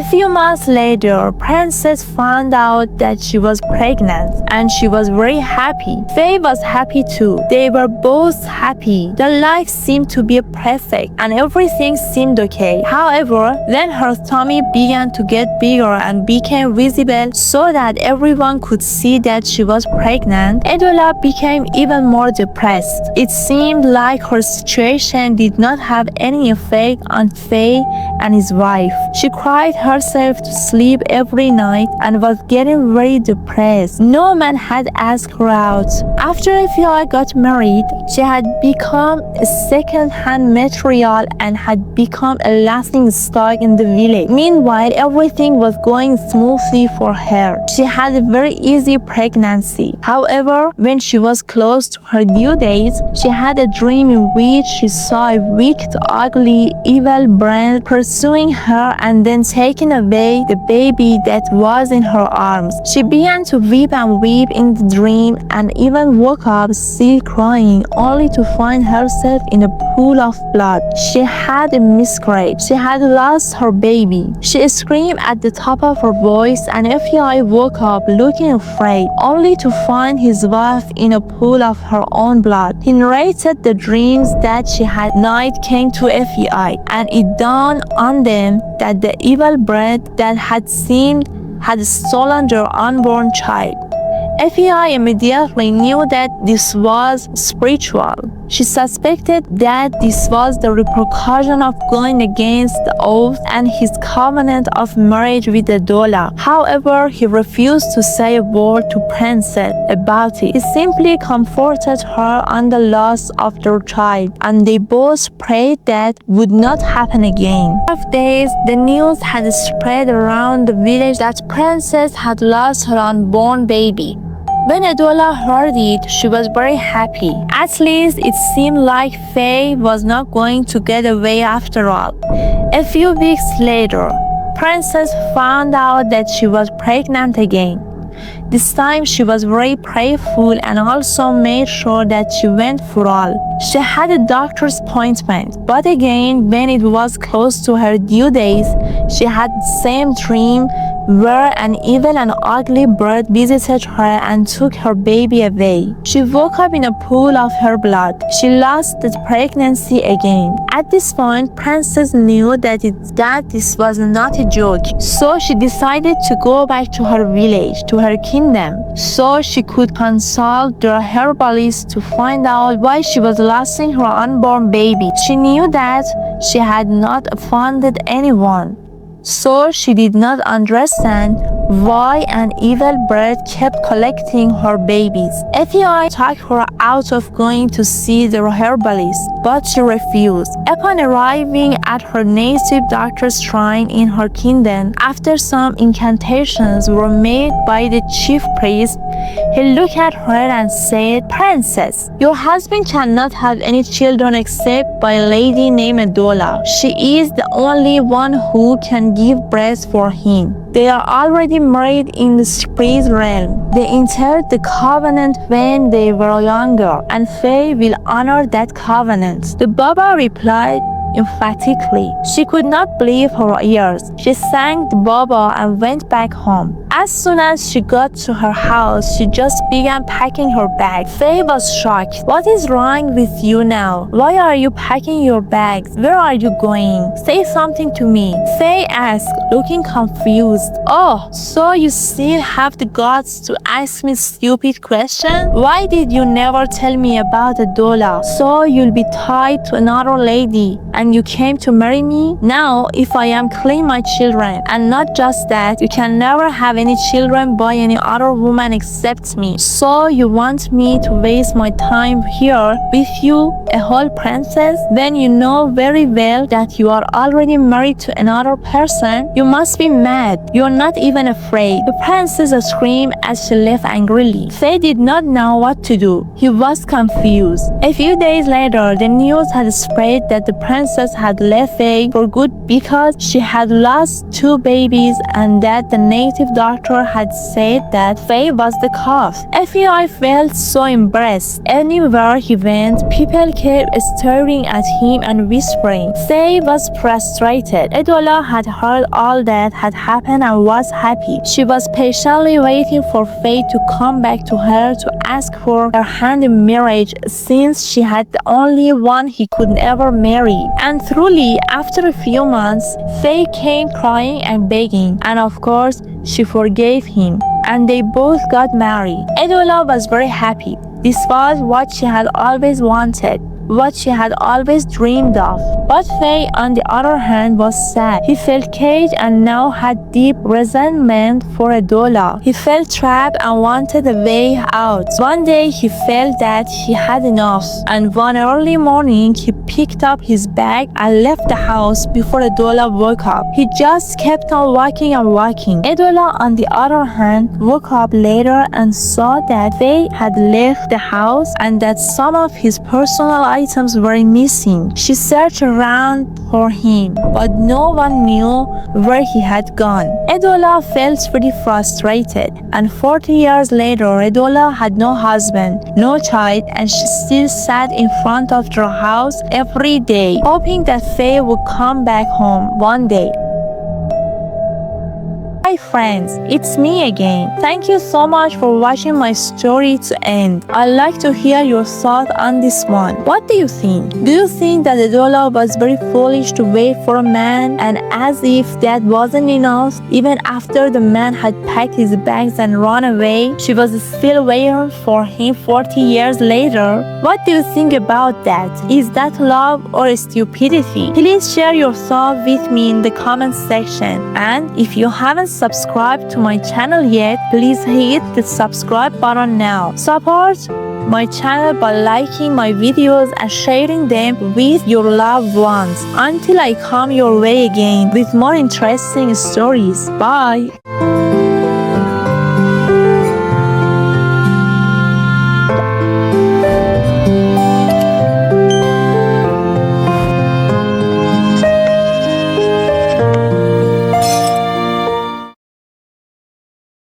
A few months later, Princess found out that she was pregnant and she was very happy. Faye was happy too. They were both happy. Their life seemed to be perfect and everything seemed okay. However, then her tummy began to get bigger and became visible so that everyone could see that she was pregnant. Adeola became even more depressed. It seemed like her situation did not have any effect on Faye and his wife. She cried herself to sleep every night and was getting very depressed. No man had asked her out. After FEMI got married, she had become a second-hand material and had become a laughing stock in the village. Meanwhile, everything was going smoothly for her. She had a very easy pregnancy. However, when she was close to her due date, she had a dream in which she saw a wicked, ugly, evil brand pursuing her and then taking away the baby that was in her arms. She began to weep and weep in the dream and even woke up still crying, only to find herself in a pool of blood. She had a miscarriage. She had lost her baby. She screamed at the top of her voice and FEMI woke up looking afraid, only to find his wife in a pool of her own blood. He narrated the dreams that she had. Night came to FEMI and it dawned on them that the evil bird that had stolen their unborn child. FEMI immediately knew that this was spiritual. She suspected that this was the repercussion of going against the oath and his covenant of marriage with Adeola. However, he refused to say a word to Princess about it. He simply comforted her on the loss of their child, and they both prayed that would not happen again. After days, the news had spread around the village that Princess had lost her unborn baby. When Adeola heard it, she was very happy. At least it seemed like Faye was not going to get away after all. A few weeks later, Princess found out that she was pregnant again. This time she was very prayerful and also made sure that she went for all. She had a doctor's appointment, but again, when it was close to her due date, she had the same dream where an evil and ugly bird visited her and took her baby away. She woke up in a pool of her blood. She lost the pregnancy again. At this point, Princess knew that this was not a joke, so she decided to go back to her village, to her kingdom, so she could consult the herbalist to find out why she was losing her unborn baby. She knew that she had not offended anyone, so she did not understand why an evil bird kept collecting her babies. FEMI talked her out of going to see the herbalist, but she refused. Upon arriving at her native doctor's shrine in her kingdom, after some incantations were made by the chief priest, he looked at her and said, "Princess, your husband cannot have any children except by a lady named Adeola. She is the only one who can give birth for him. They are already married in the spirit realm. They entered the covenant when they were younger, and Faye will honor that covenant." The Baba replied emphatically. She could not believe her ears. She thanked the Baba and went back home. As soon as she got to her house, she just began packing her bag. Faye was shocked. "What is wrong with you now? Why are you packing your bags? Where are you going? Say something to me." Faye asked, looking confused. "Oh, so you still have the guts to ask me stupid questions? Why did you never tell me about Adeola? So you'll be tied to another lady and you came to marry me? Now, if I am killing my children, and not just that, you can never have any children by any other woman except me. So you want me to waste my time here with you, a whole princess, when you know very well that you are already married to another person? You must be mad. You're not even afraid." The princess screamed as she left angrily. Faye did not know what to do. He was confused. A few days later, the news had spread that the princess had left Faye for good because she had lost 2 babies and that the native doctor doctor had said that Faye was the cause. FEI felt so embarrassed. Anywhere he went, people kept staring at him and whispering. Faye was frustrated. Adeola had heard all that had happened and was happy. She was patiently waiting for Faye to come back to her to ask for her hand in marriage, since she had the only one he could ever marry. And truly, after a few months, Faye came crying and begging, and of course, she forgave him, and they both got married. Adeola was very happy. This was what she had always wanted, what she had always dreamed of. But Faye, on the other hand, was sad. He felt caged and now had deep resentment for Adeola. He felt trapped and wanted a way out. One day, he felt that he had enough, and one early morning, he picked up his bag and left the house before Adeola woke up. He just kept on walking and walking. Adeola, on the other hand, woke up later and saw that Faye had left the house and that some of his personal items were missing. She searched around for him, but no one knew where he had gone. Adeola felt pretty frustrated, and 40 years later, Adeola had no husband, no child, and she still sat in front of their house every day, hoping that Faye would come back home one day. Hi friends, it's me again. Thank you so much for watching my story to end. I'd like to hear your thoughts on this one. What do you think? Do you think that Adeola was very foolish to wait for a man, and as if that wasn't enough, even after the man had packed his bags and run away, she was still waiting for him 40 years later? What do you think about that? Is that love or stupidity? Please share your thoughts with me in the comment section, and if you haven't subscribed to my channel yet, please hit the subscribe button now. Support my channel by liking my videos and sharing them with your loved ones. Until I come your way again with more interesting stories. Bye.